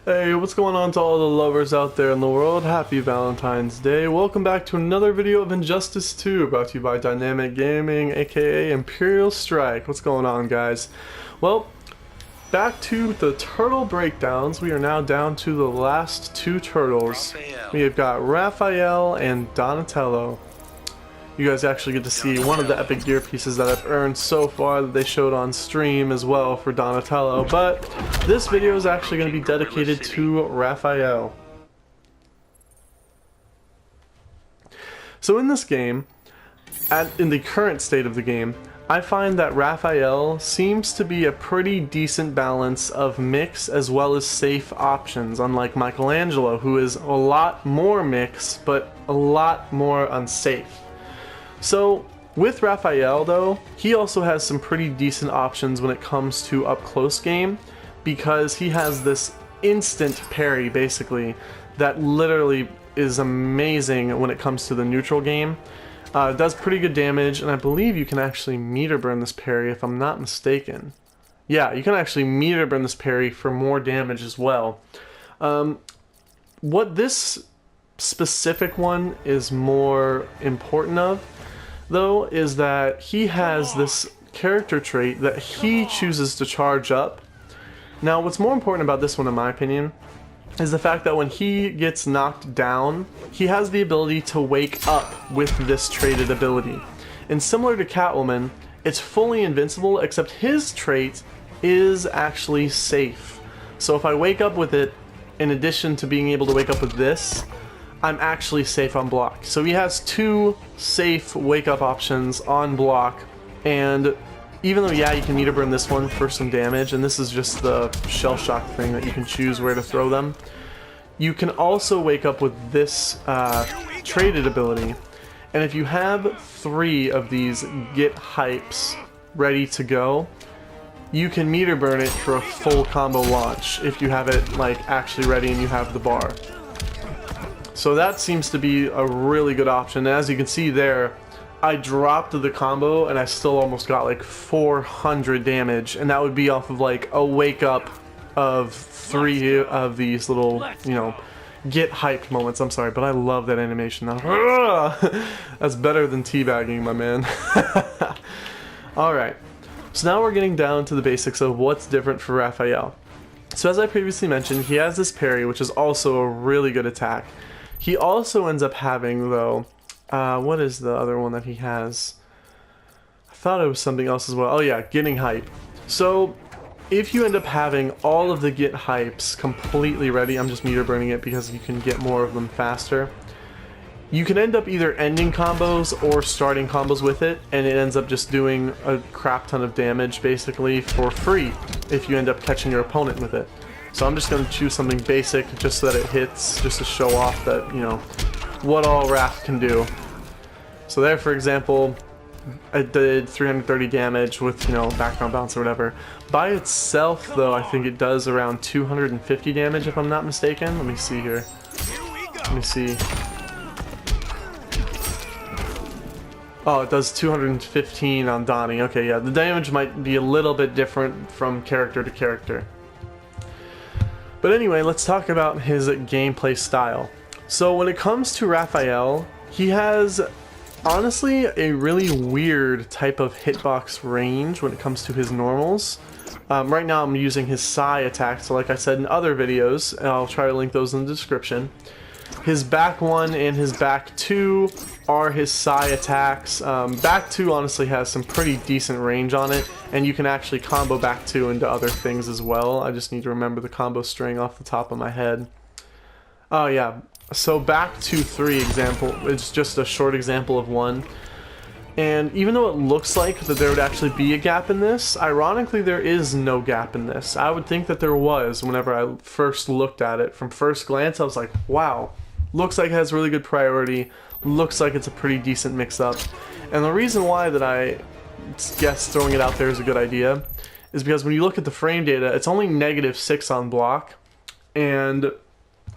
Hey, what's going on to all the lovers out there in the world? Happy Valentine's Day. Welcome back to another video of Injustice 2, brought to you by Dynamic Gaming, aka Imperial Strike. What's going on, guys? Well, back to the turtle breakdowns. We are now down to the last two turtles. Raphael. We have got Raphael and Donatello. You guys actually get to see one of the epic gear pieces that I've earned so far that they showed on stream as well for Donatello, but this video is actually going to be dedicated to Raphael. So in this game, in the current state of the game, I find that Raphael seems to be a pretty decent balance of mix as well as safe options, unlike Michelangelo, who is a lot more mix but a lot more unsafe. So, with Raphael though, he also has some pretty decent options when it comes to up close game, because he has this instant parry basically that literally is amazing when it comes to the neutral game. It does pretty good damage, and I believe you can actually meter burn this parry if I'm not mistaken. Yeah, you can actually meter burn this parry for more damage as well. What this specific one is more important of, though, is that he has this character trait that he chooses to charge up. Now, what's more important about this one, in my opinion, is the fact that when he gets knocked down, he has the ability to wake up with this traded ability. And similar to Catwoman, it's fully invincible, except his trait is actually safe. So if I wake up with it, in addition to being able to wake up with this, I'm actually safe on block. So he has two safe wake up options on block, and even though, yeah, you can meter burn this one for some damage, and this is just the shell shock thing that you can choose where to throw them, you can also wake up with this traded ability. And if you have 3 of these get hypes ready to go, you can meter burn it for a full combo launch if you have it like actually ready and you have the bar. So that seems to be a really good option. And as you can see there, I dropped the combo and I still almost got like 400 damage, and that would be off of like a wake up of 3 of these little, you know, get hyped moments. I'm sorry, but I love that animation. That's better than teabagging, my man. Alright, so now we're getting down to the basics of what's different for Raphael. So as I previously mentioned, he has this parry, which is also a really good attack. He also ends up having, though, what is the other one that he has? I thought it was something else as well. Oh yeah, getting hype. So if you end up having all of the get hypes completely ready, I'm just meter burning it because you can get more of them faster, you can end up either ending combos or starting combos with it, and it ends up just doing a crap ton of damage basically for free if you end up catching your opponent with it. So I'm just going to choose something basic just so that it hits, just to show off that, you know, what all Raph can do. So there, for example, I did 330 damage with, you know, background bounce or whatever. By itself, though, I think it does around 250 damage if I'm not mistaken. Let me see here. Let me see. Oh, it does 215 on Donnie. Okay, yeah, the damage might be a little bit different from character to character. But anyway, let's talk about his gameplay style. So when it comes to Raphael, he has honestly a really weird type of hitbox range when it comes to his normals. Right now I'm using his Psy attack, so like I said in other videos, and I'll try to link those in the description. His back 1 and his back 2 are his Psy attacks. Back 2 honestly has some pretty decent range on it, and you can actually combo back 2 into other things as well. I just need to remember the combo string off the top of my head. Oh yeah, so back 2-3 example, it's just a short example of one. And even though it looks like that there would actually be a gap in this, ironically there is no gap in this. I would think that there was whenever I first looked at it. From first glance I was like, wow, looks like it has really good priority, looks like it's a pretty decent mix-up. And the reason why that I guess throwing it out there is a good idea is because when you look at the frame data, it's only -6 on block, and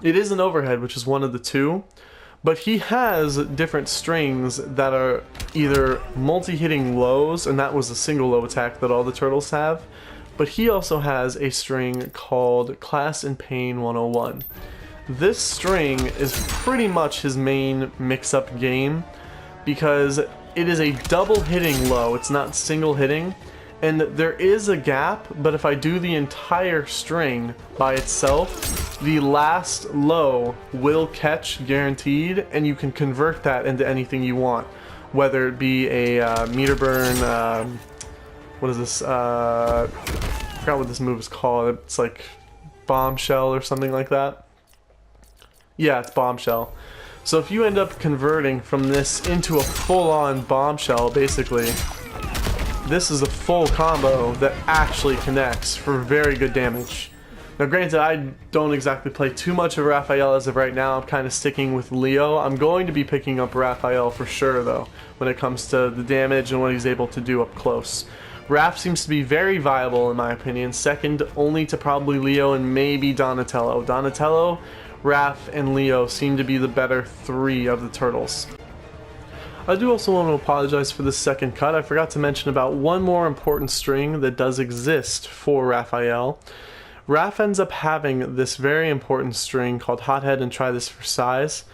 it is an overhead, which is one of the two, but he has different strings that are either multi-hitting lows, and that was a single low attack that all the turtles have, but he also has a string called Class and Pain 101. This string is pretty much his main mix-up game because it is a double hitting low, it's not single hitting, and there is a gap, but if I do the entire string by itself, the last low will catch guaranteed, and you can convert that into anything you want, whether it be a meter burn, what is this, I forgot what this move is called, it's like bombshell or something like that. Yeah, it's bombshell. So if you end up converting from this into a full-on bombshell, basically, this is a full combo that actually connects for very good damage. Now granted, I don't exactly play too much of Raphael as of right now. I'm kind of sticking with Leo. I'm going to be picking up Raphael for sure though, when it comes to the damage and what he's able to do up close. Raph seems to be very viable in my opinion, second only to probably Leo and maybe Donatello. Donatello, Raph, and Leo seem to be the better three of the turtles. I do also want to apologize for the second cut. I forgot to mention about one more important string that does exist for Raphael. Raph ends up having this very important string called Hothead and Try This for Size.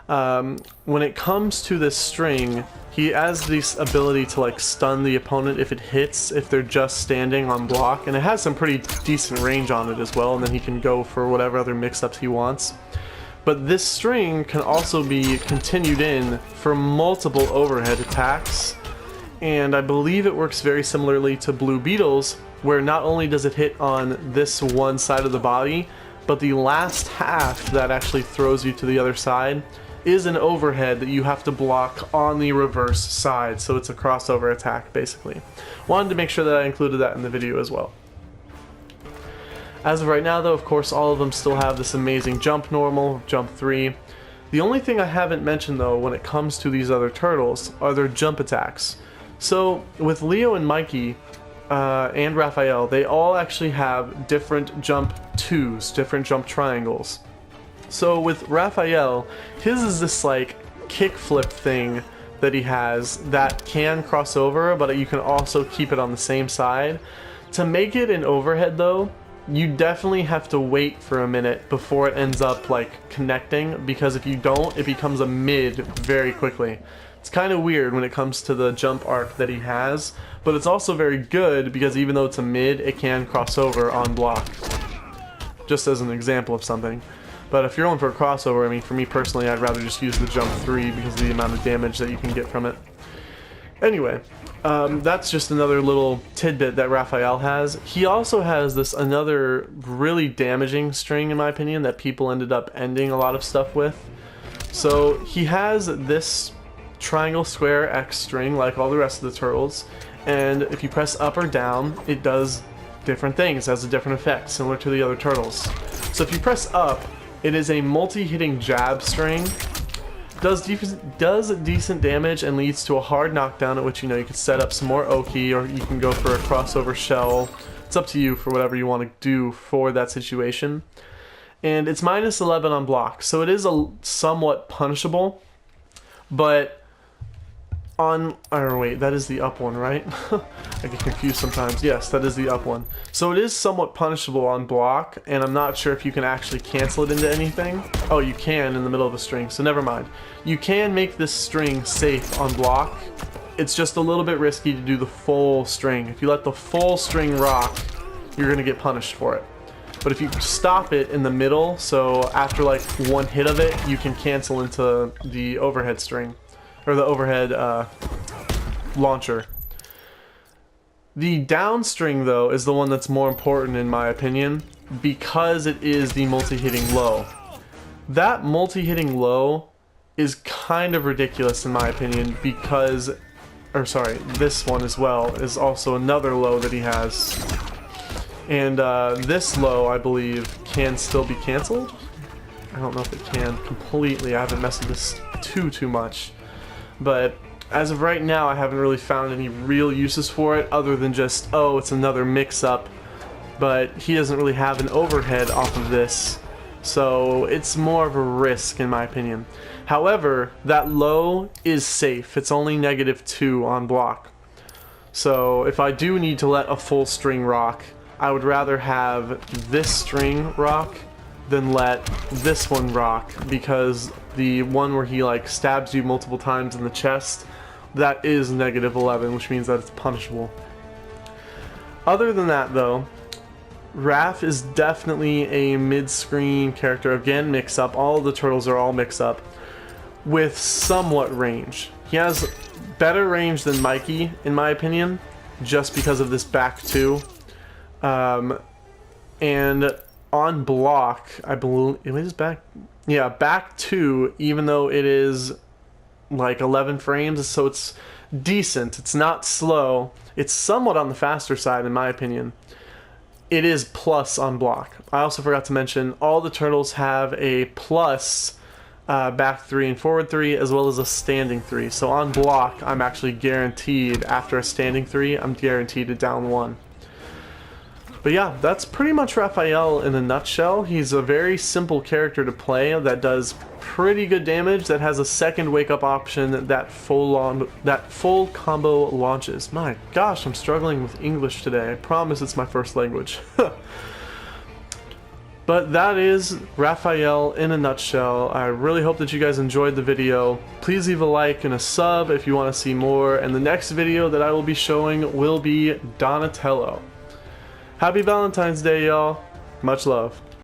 When it comes to this string, he has this ability to like stun the opponent if it hits, if they're just standing on block, and it has some pretty decent range on it as well, and then he can go for whatever other mix-ups he wants. But this string can also be continued in for multiple overhead attacks, and I believe it works very similarly to Blue Beetle's, where not only does it hit on this one side of the body, but the last half that actually throws you to the other side is an overhead that you have to block on the reverse side, so it's a crossover attack basically. Wanted to make sure that I included that in the video as well. As of right now though, of course, all of them still have this amazing jump normal, jump 3. The only thing I haven't mentioned though when it comes to these other turtles are their jump attacks. So with Leo and Mikey and Raphael, they all actually have different jump 2s, different jump triangles. So with Raphael, his is this like kickflip thing that he has that can cross over, but you can also keep it on the same side. To make it an overhead though, you definitely have to wait for a minute before it ends up like connecting, because if you don't, it becomes a mid very quickly. It's kind of weird when it comes to the jump arc that he has, but it's also very good because even though it's a mid, it can cross over on block. Just as an example of something. But if you're going for a crossover, I mean, for me personally, I'd rather just use the jump 3 because of the amount of damage that you can get from it. Anyway, that's just another little tidbit that Raphael has. He also has this another really damaging string, in my opinion, that people ended up ending a lot of stuff with. So he has this triangle, square, X string like all the rest of the turtles, and if you press up or down, it does different things, has a different effect, similar to the other turtles. So if you press up, it is a multi-hitting jab string. Does decent damage and leads to a hard knockdown, at which you can set up some more Oki, or you can go for a crossover shell. It's up to you for whatever you want to do for that situation. And it's minus 11 on block, so it is somewhat punishable, but wait, that is the up one, right? I get confused sometimes. Yes, that is the up one. So it is somewhat punishable on block, and I'm not sure if you can actually cancel it into anything. Oh, you can in the middle of a string, so never mind. You can make this string safe on block. It's just a little bit risky to do the full string. If you let the full string rock, you're gonna get punished for it. But if you stop it in the middle, so after like one hit of it, you can cancel into the overhead string. Or the overhead launcher. The down string though is the one that's more important in my opinion, because it is the multi-hitting low. That multi-hitting low is kind of ridiculous in my opinion because, or sorry, this one as well is also another low that he has. And this low, I believe, can still be canceled. I don't know if it can completely. I haven't messed with this too much. But as of right now, I haven't really found any real uses for it other than just, oh, it's another mix-up. But he doesn't really have an overhead off of this, so it's more of a risk in my opinion. However, that low is safe. It's only -2 on block. So if I do need to let a full string rock, I would rather have this string rock than let this one rock, because the one where he like stabs you multiple times in the chest, that is -11, which means that it's punishable. Other than that though, Raph is definitely a mid-screen character. Again, mix up. All the turtles are all mix up with somewhat range. He has better range than Mikey, in my opinion, just because of this back two. And on block, I believe it is back. Yeah, back two, even though it is like 11 frames, so it's decent. It's not slow. It's somewhat on the faster side, in my opinion. It is plus on block. I also forgot to mention all the turtles have a plus back 3 and forward 3, as well as a standing 3. So on block, I'm actually guaranteed, after a standing 3, I'm guaranteed a down 1. But yeah, that's pretty much Raphael in a nutshell. He's a very simple character to play that does pretty good damage, that has a second wake up option that full combo launches. My gosh, I'm struggling with English today. I promise it's my first language. But that is Raphael in a nutshell. I really hope that you guys enjoyed the video. Please leave a like and a sub if you want to see more. And the next video that I will be showing will be Donatello. Happy Valentine's Day, y'all. Much love.